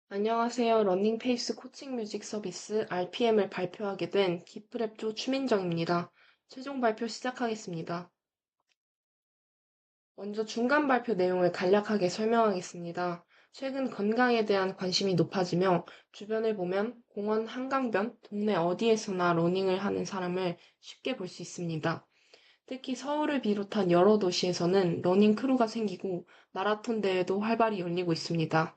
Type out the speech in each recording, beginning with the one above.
안녕하세요. 러닝 페이스 코칭 뮤직 서비스 RPM을 발표하게 된 기프랩조 추민정입니다. 최종 발표 시작하겠습니다. 먼저 중간 발표 내용을 간략하게 설명하겠습니다. 최근 건강에 대한 관심이 높아지며 주변을 보면 공원 한강변, 동네 어디에서나 러닝을 하는 사람을 쉽게 볼 수 있습니다. 특히 서울을 비롯한 여러 도시에서는 러닝 크루가 생기고 마라톤 대회도 활발히 열리고 있습니다.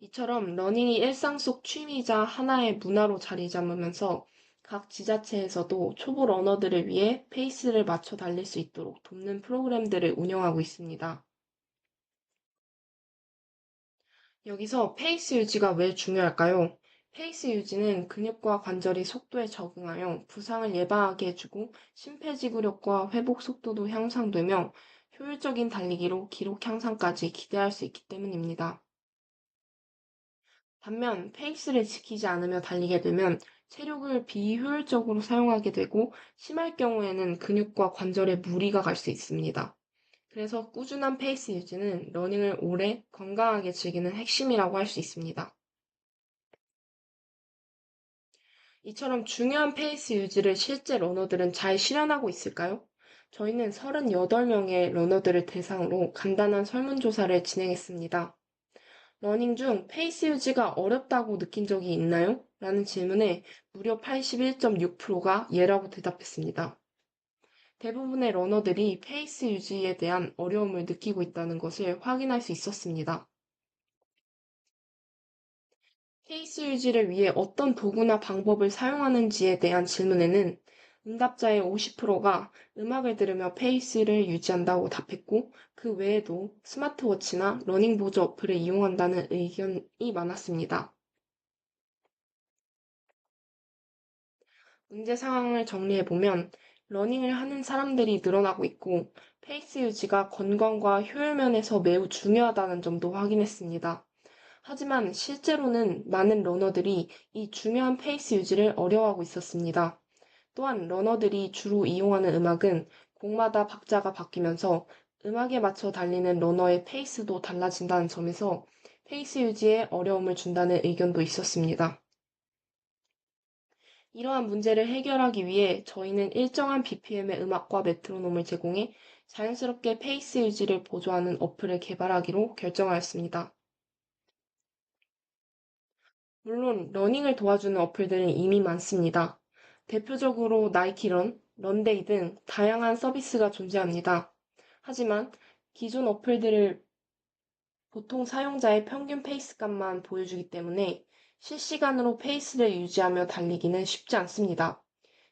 이처럼 러닝이 일상 속 취미이자 하나의 문화로 자리 잡으면서 각 지자체에서도 초보 러너들을 위해 페이스를 맞춰 달릴 수 있도록 돕는 프로그램들을 운영하고 있습니다. 여기서 페이스 유지가 왜 중요할까요? 페이스 유지는 근육과 관절이 속도에 적응하여 부상을 예방하게 해주고 심폐지구력과 회복 속도도 향상되며 효율적인 달리기로 기록 향상까지 기대할 수 있기 때문입니다. 반면 페이스를 지키지 않으며 달리게 되면 체력을 비효율적으로 사용하게 되고 심할 경우에는 근육과 관절에 무리가 갈 수 있습니다. 그래서 꾸준한 페이스 유지는 러닝을 오래 건강하게 즐기는 핵심이라고 할 수 있습니다. 이처럼 중요한 페이스 유지를 실제 러너들은 잘 실현하고 있을까요? 저희는 38명의 러너들을 대상으로 간단한 설문조사를 진행했습니다. 러닝 중 페이스 유지가 어렵다고 느낀 적이 있나요? 라는 질문에 무려 81.6%가 예라고 대답했습니다. 대부분의 러너들이 페이스 유지에 대한 어려움을 느끼고 있다는 것을 확인할 수 있었습니다. 페이스 유지를 위해 어떤 도구나 방법을 사용하는지에 대한 질문에는 응답자의 50%가 음악을 들으며 페이스를 유지한다고 답했고, 그 외에도 스마트워치나 러닝보조 어플을 이용한다는 의견이 많았습니다. 문제 상황을 정리해보면 러닝을 하는 사람들이 늘어나고 있고 페이스 유지가 건강과 효율 면에서 매우 중요하다는 점도 확인했습니다. 하지만 실제로는 많은 러너들이 이 중요한 페이스 유지를 어려워하고 있었습니다. 또한 러너들이 주로 이용하는 음악은 곡마다 박자가 바뀌면서 음악에 맞춰 달리는 러너의 페이스도 달라진다는 점에서 페이스 유지에 어려움을 준다는 의견도 있었습니다. 이러한 문제를 해결하기 위해 저희는 일정한 BPM의 음악과 메트로놈을 제공해 자연스럽게 페이스 유지를 보조하는 어플을 개발하기로 결정하였습니다. 물론 러닝을 도와주는 어플들은 이미 많습니다. 대표적으로 나이키런, 런데이 등 다양한 서비스가 존재합니다. 하지만 기존 어플들을 보통 사용자의 평균 페이스값만 보여주기 때문에 실시간으로 페이스를 유지하며 달리기는 쉽지 않습니다.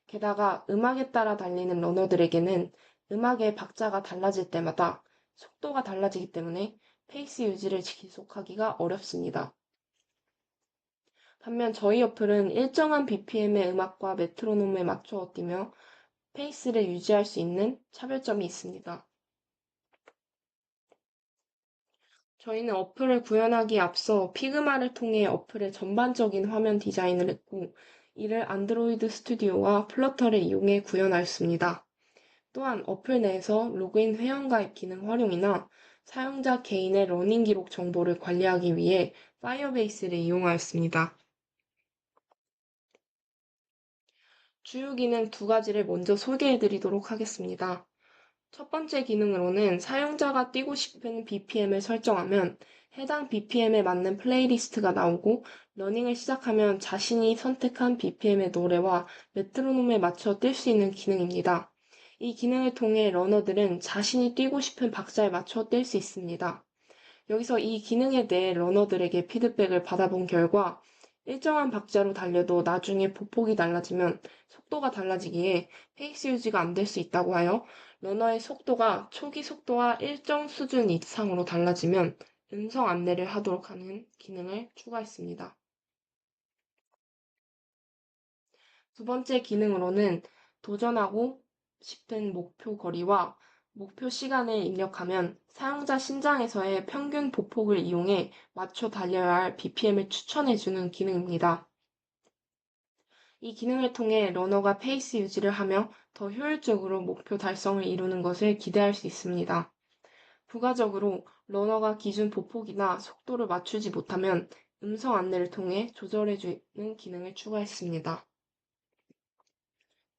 게다가 음악에 따라 달리는 러너들에게는 음악의 박자가 달라질 때마다 속도가 달라지기 때문에 페이스 유지를 지속하기가 어렵습니다. 반면 저희 어플은 일정한 BPM의 음악과 메트로놈에 맞추어 뛰며 페이스를 유지할 수 있는 차별점이 있습니다. 저희는 어플을 구현하기에 앞서 피그마를 통해 어플의 전반적인 화면 디자인을 했고, 이를 안드로이드 스튜디오와 플러터를 이용해 구현하였습니다. 또한 어플 내에서 로그인 회원가입 기능 활용이나 사용자 개인의 러닝 기록 정보를 관리하기 위해 파이어베이스를 이용하였습니다. 주요 기능 두 가지를 먼저 소개해 드리도록 하겠습니다. 첫 번째 기능으로는 사용자가 뛰고 싶은 BPM을 설정하면 해당 BPM에 맞는 플레이리스트가 나오고 러닝을 시작하면 자신이 선택한 BPM의 노래와 메트로놈에 맞춰 뛸 수 있는 기능입니다. 이 기능을 통해 러너들은 자신이 뛰고 싶은 박자에 맞춰 뛸 수 있습니다. 여기서 이 기능에 대해 러너들에게 피드백을 받아본 결과 일정한 박자로 달려도 나중에 보폭이 달라지면 속도가 달라지기에 페이스 유지가 안 될 수 있다고 하여 러너의 속도가 초기 속도와 일정 수준 이상으로 달라지면 음성 안내를 하도록 하는 기능을 추가했습니다. 두 번째 기능으로는 도전하고 싶은 목표 거리와 목표 시간을 입력하면 사용자 신장에서의 평균 보폭을 이용해 맞춰 달려야 할 BPM을 추천해주는 기능입니다. 이 기능을 통해 러너가 페이스 유지를 하며 더 효율적으로 목표 달성을 이루는 것을 기대할 수 있습니다. 부가적으로 러너가 기준 보폭이나 속도를 맞추지 못하면 음성 안내를 통해 조절해주는 기능을 추가했습니다.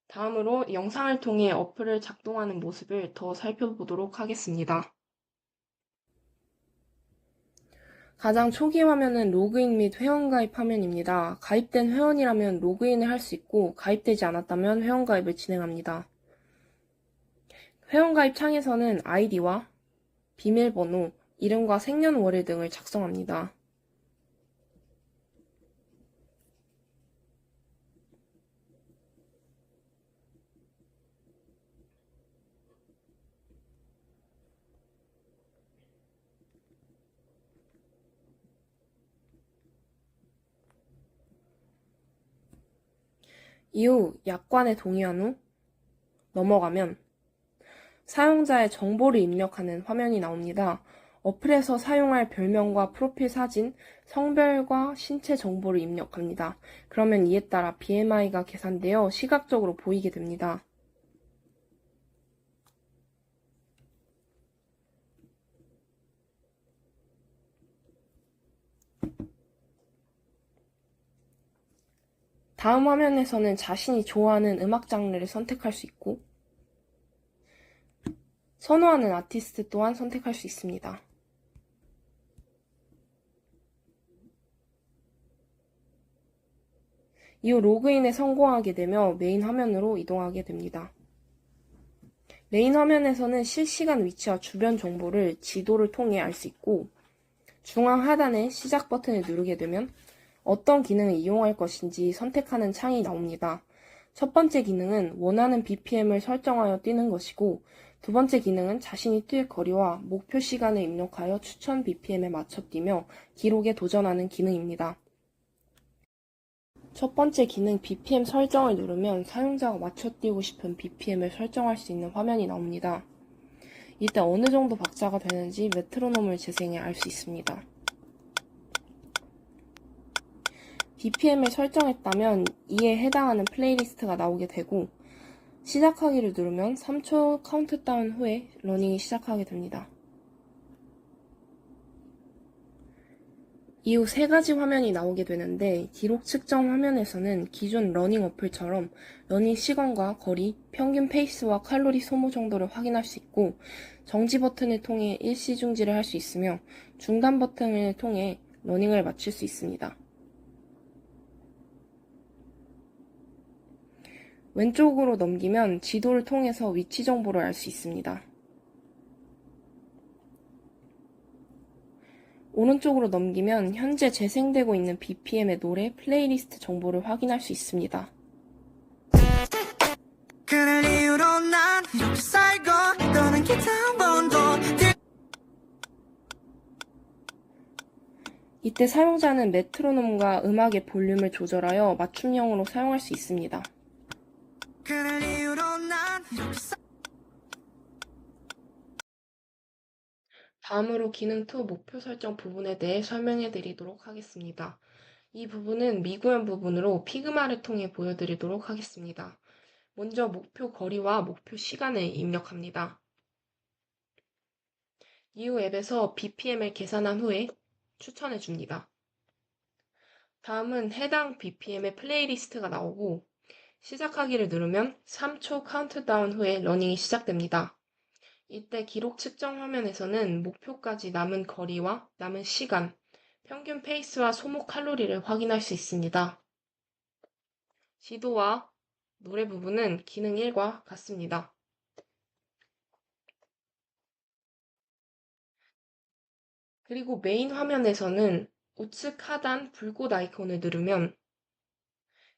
다음으로 영상을 통해 어플을 작동하는 모습을 더 살펴보도록 하겠습니다. 가장 초기 화면은 로그인 및 회원가입 화면입니다. 가입된 회원이라면 로그인을 할 수 있고 가입되지 않았다면 회원가입을 진행합니다. 회원가입 창에서는 아이디와 비밀번호, 이름과 생년월일 등을 작성합니다. 이후 약관에 동의한 후 넘어가면 사용자의 정보를 입력하는 화면이 나옵니다. 어플에서 사용할 별명과 프로필 사진, 성별과 신체 정보를 입력합니다. 그러면 이에 따라 BMI가 계산되어 시각적으로 보이게 됩니다. 다음 화면에서는 자신이 좋아하는 음악 장르를 선택할 수 있고 선호하는 아티스트 또한 선택할 수 있습니다. 이후 로그인에 성공하게 되며 메인 화면으로 이동하게 됩니다. 메인 화면에서는 실시간 위치와 주변 정보를 지도를 통해 알 수 있고 중앙 하단의 시작 버튼을 누르게 되면 어떤 기능을 이용할 것인지 선택하는 창이 나옵니다. 첫 번째 기능은 원하는 BPM을 설정하여 뛰는 것이고 두 번째 기능은 자신이 뛸 거리와 목표 시간을 입력하여 추천 BPM에 맞춰 뛰며 기록에 도전하는 기능입니다. 첫 번째 기능 BPM 설정을 누르면 사용자가 맞춰 뛰고 싶은 BPM을 설정할 수 있는 화면이 나옵니다. 이때 어느 정도 박자가 되는지 메트로놈을 재생해 알 수 있습니다. BPM을 설정했다면 이에 해당하는 플레이리스트가 나오게 되고 시작하기를 누르면 3초 카운트다운 후에 러닝이 시작하게 됩니다. 이후 세 가지 화면이 나오게 되는데 기록 측정 화면에서는 기존 러닝 어플처럼 러닝 시간과 거리, 평균 페이스와 칼로리 소모 정도를 확인할 수 있고 정지 버튼을 통해 일시 중지를 할 수 있으며 중단 버튼을 통해 러닝을 마칠 수 있습니다. 왼쪽으로 넘기면 지도를 통해서 위치 정보를 알 수 있습니다. 오른쪽으로 넘기면 현재 재생되고 있는 BPM의 노래 플레이리스트 정보를 확인할 수 있습니다. 이때 사용자는 메트로놈과 음악의 볼륨을 조절하여 맞춤형으로 사용할 수 있습니다. 다음으로 기능 2 목표 설정 부분에 대해 설명해 드리도록 하겠습니다. 이 부분은 미구현 부분으로 피그마를 통해 보여드리도록 하겠습니다. 먼저 목표 거리와 목표 시간을 입력합니다. 이후 앱에서 BPM을 계산한 후에 추천해 줍니다. 다음은 해당 BPM의 플레이리스트가 나오고 시작하기를 누르면 3초 카운트다운 후에 러닝이 시작됩니다. 이때 기록 측정 화면에서는 목표까지 남은 거리와 남은 시간, 평균 페이스와 소모 칼로리를 확인할 수 있습니다. 지도와 노래 부분은 기능 1과 같습니다. 그리고 메인 화면에서는 우측 하단 불꽃 아이콘을 누르면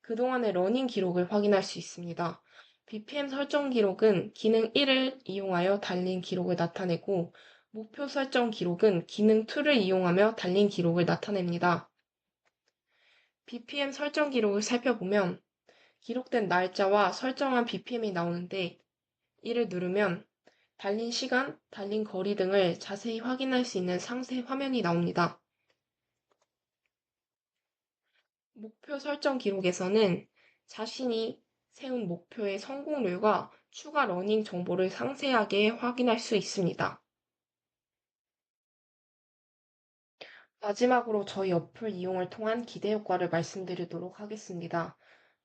그동안의 러닝 기록을 확인할 수 있습니다. BPM 설정 기록은 기능 1을 이용하여 달린 기록을 나타내고 목표 설정 기록은 기능 2를 이용하며 달린 기록을 나타냅니다. BPM 설정 기록을 살펴보면 기록된 날짜와 설정한 BPM이 나오는데 이를 누르면 달린 시간, 달린 거리 등을 자세히 확인할 수 있는 상세 화면이 나옵니다. 목표 설정 기록에서는 자신이 세운 목표의 성공률과 추가 러닝 정보를 상세하게 확인할 수 있습니다. 마지막으로 저희 어플 이용을 통한 기대 효과를 말씀드리도록 하겠습니다.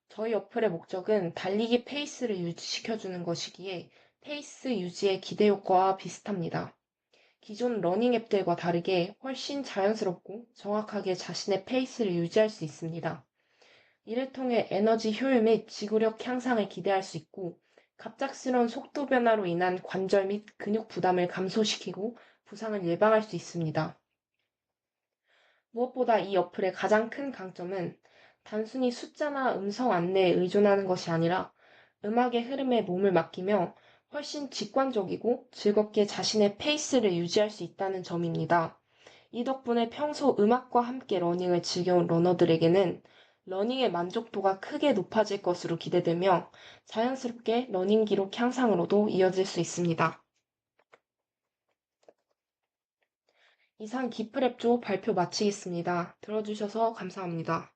저희 어플의 목적은 달리기 페이스를 유지시켜주는 것이기에 페이스 유지의 기대 효과와 비슷합니다. 기존 러닝 앱들과 다르게 훨씬 자연스럽고 정확하게 자신의 페이스를 유지할 수 있습니다. 이를 통해 에너지 효율 및 지구력 향상을 기대할 수 있고, 갑작스러운 속도 변화로 인한 관절 및 근육 부담을 감소시키고 부상을 예방할 수 있습니다. 무엇보다 이 어플의 가장 큰 강점은 단순히 숫자나 음성 안내에 의존하는 것이 아니라 음악의 흐름에 몸을 맡기며 훨씬 직관적이고 즐겁게 자신의 페이스를 유지할 수 있다는 점입니다. 이 덕분에 평소 음악과 함께 러닝을 즐겨온 러너들에게는 러닝의 만족도가 크게 높아질 것으로 기대되며 자연스럽게 러닝 기록 향상으로도 이어질 수 있습니다. 이상 기프랩조 발표 마치겠습니다. 들어주셔서 감사합니다.